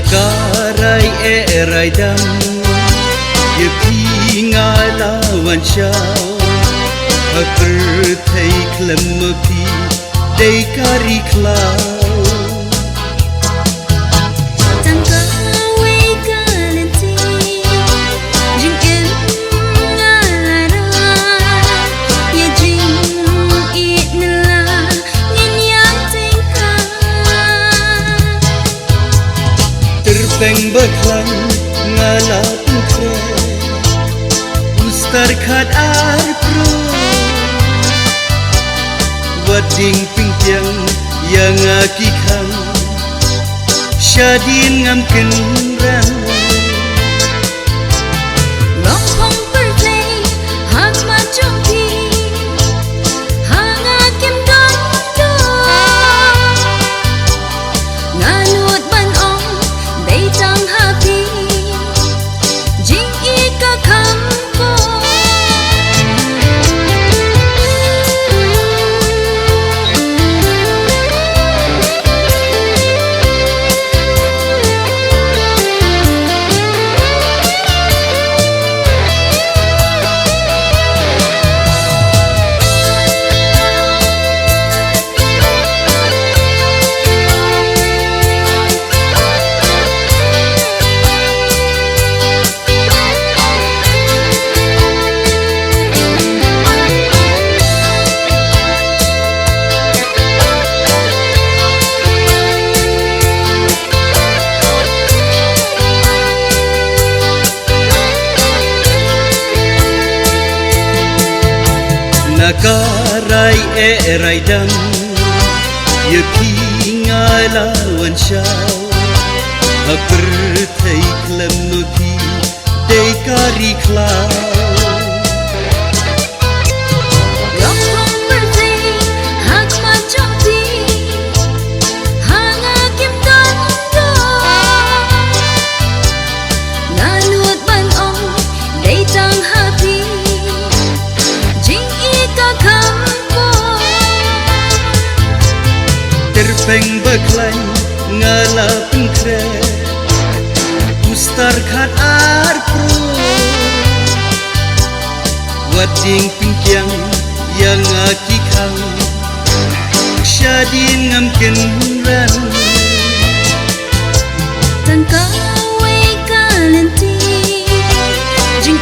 Nakaray eray dam Yepi ngalawan siyaw Hapertay klamapi Day kariklaw Peng beklang ngalapun kre Ustar khat ar pro Wading pingtiang yang akikang Syadin ngam kenran Lompong berplay hak macam pi Hang akim dondo Ngalut ban ong Day tang happy Jing ika kampo Nakaray eray dam Yepi ngalawan siyaw Hapertay klamapi Day kariklaw Lompong berplay hak macam pi Hang akim dondo Ngalut ban ong Day tang happy Jing ika kampo Terpeng beklang ngalapun kre Ustar khat ar pro Wading pingkiang yang akikang Syadin ngam kenran Tangkaway kalanti Jing